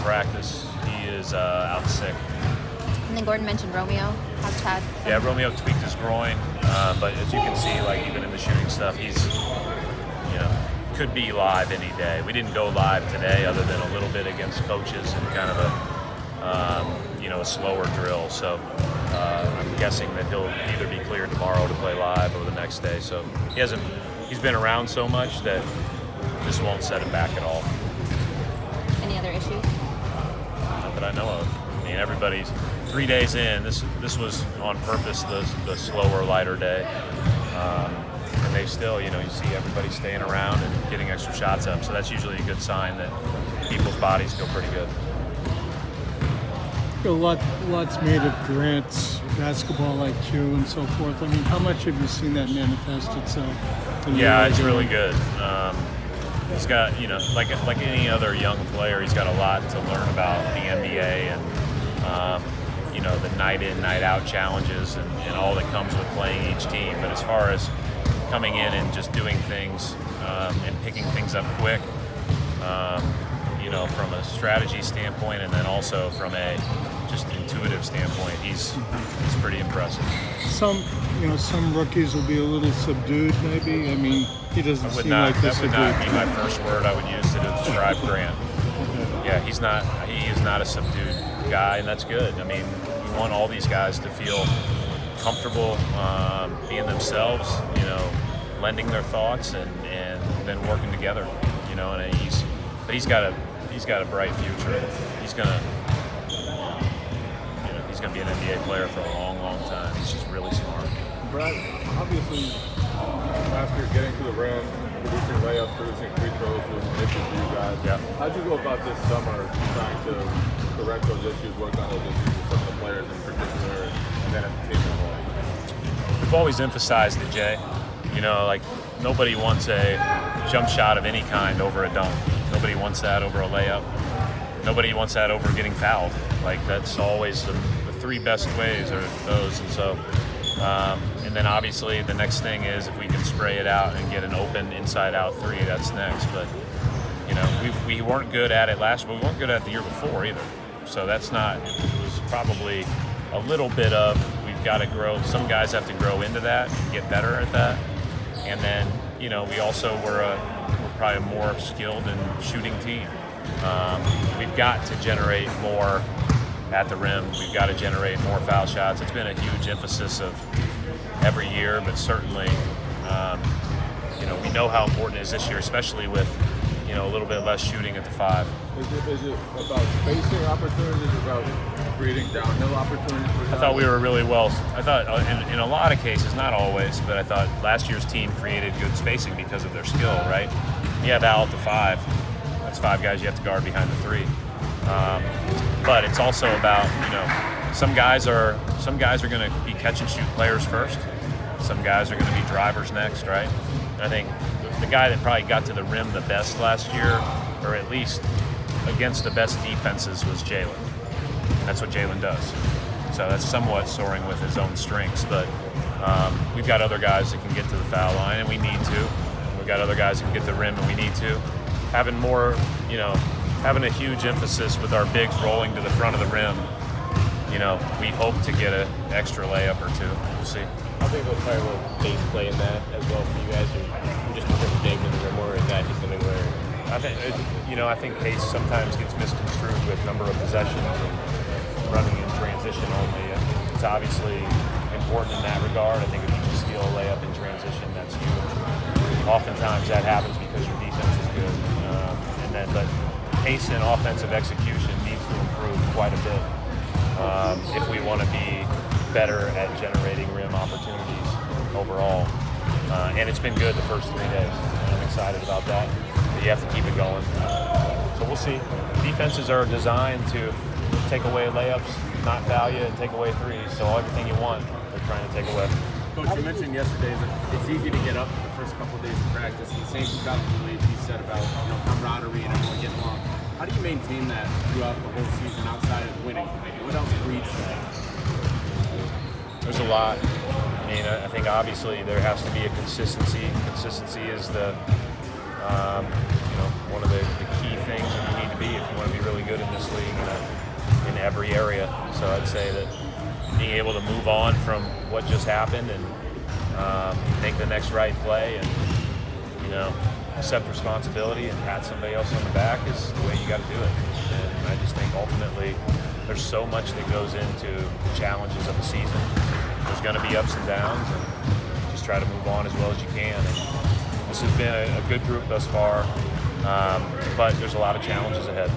practice. He is out sick. And then Gordon mentioned Romeo. How's that? Yeah, Romeo tweaked his groin, but as you can see, like even in the shooting stuff, he's, could be live any day. We didn't go live today, other than a little bit against coaches and kind of a slower drill. So I'm guessing that he'll either be cleared tomorrow to play live or the next day. So he's been around so much that this won't set him back at all. Any other issues? Not that I know of. I mean, everybody's 3 days in. This was on purpose, the slower, lighter day. And they still, you see everybody staying around and getting extra shots up. So that's usually a good sign that people's bodies feel pretty good. Lots made of Grant's basketball IQ and so forth. I mean, how much have you seen that manifest itself? Yeah, it's really good. He's got, like any other young player, he's got a lot to learn about the NBA and, the night in, night out challenges and all that comes with playing each team. But as far as coming in and just doing things and picking things up quick, from a strategy standpoint and then also from a just intuitive standpoint, he's pretty impressive. Some rookies will be a little subdued, maybe. I mean, he doesn't seem like this. That would not be my first word I would use to describe Grant. Yeah, he is not a subdued guy, and that's good. I mean, we want all these guys to feel comfortable being themselves, lending their thoughts and then working together, and he's got a bright future. He's gonna be an NBA player for a long, long time. He's just really smart. Brad, obviously, after getting to the rim, producing layups, producing free throws was an issue for you guys. Yeah. How'd you go about this summer trying to correct those issues, work on those issues with some of the players in particular, and then at the team as a whole? We've always emphasized it, Jay. Nobody wants a jump shot of any kind over a dunk. Nobody wants that over a layup. Nobody wants that over getting fouled. Like, that's always the three best ways are those. And so, and then obviously the next thing is if we can spray it out and get an open inside-out three, that's next. But, we weren't good at it last year, but we weren't good at it the year before either. So it was probably a little bit of, we've got to grow. Some guys have to grow into that, get better at that. And then, we also we're probably a more skilled and shooting team. We've got to generate more at the rim. We've got to generate more foul shots. It's been a huge emphasis of every year, but certainly, we know how important it is this year, especially with, a little bit less shooting at the five. Is it about spacing opportunities, about creating downhill opportunities for you? I thought we were really well. I thought in a lot of cases, not always, but I thought last year's team created good spacing because of their skill, right? You have Al at the five. That's five guys you have to guard behind the three. But it's also about, some guys are going to be catch and shoot players first. Some guys are going to be drivers next, right? And I think the guy that probably got to the rim the best last year, or at least against the best defenses, was Jalen. That's what Jalen does. So that's somewhat soaring with his own strengths. But we've got other guys that can get to the foul line, and we need to. We've got other guys that can get to the rim, and we need to. Having a huge emphasis with our bigs rolling to the front of the rim, we hope to get an extra layup or two. We'll see. I think they'll play a little base play in that as well for you guys, or just because of big in the rim, or is that just something where I think pace sometimes gets misconstrued with number of possessions and running in transition only. It's obviously important in that regard. I think if you can steal a layup in transition, that's huge. Oftentimes that happens because your defense is good, but pace and offensive execution needs to improve quite a bit if we want to be better at generating rim opportunities overall. And it's been good the first 3 days. I'm excited about that. But you have to keep it going. So we'll see. Defenses are designed to take away layups, not foul you, and take away threes. So everything you want, they're trying to take away. Coach, you mentioned yesterday that it's easy to get up for the first couple of days of practice, and the same thing probably you said about camaraderie and everyone getting along. How do you maintain that throughout the whole season outside of winning? What else breeds that? There's a lot. I think obviously there has to be a consistency. Consistency is the one of the key things that you need to be if you want to be really good in in this league in every area. So I'd say that being able to move on from what just happened and make the next right play and, accept responsibility and pat somebody else on the back is the way you got to do it. And I just think ultimately there's so much that goes into the challenges of a season. There's going to be ups and downs, and just try to move on as well as you can. And this has been a good group thus far, but there's a lot of challenges ahead.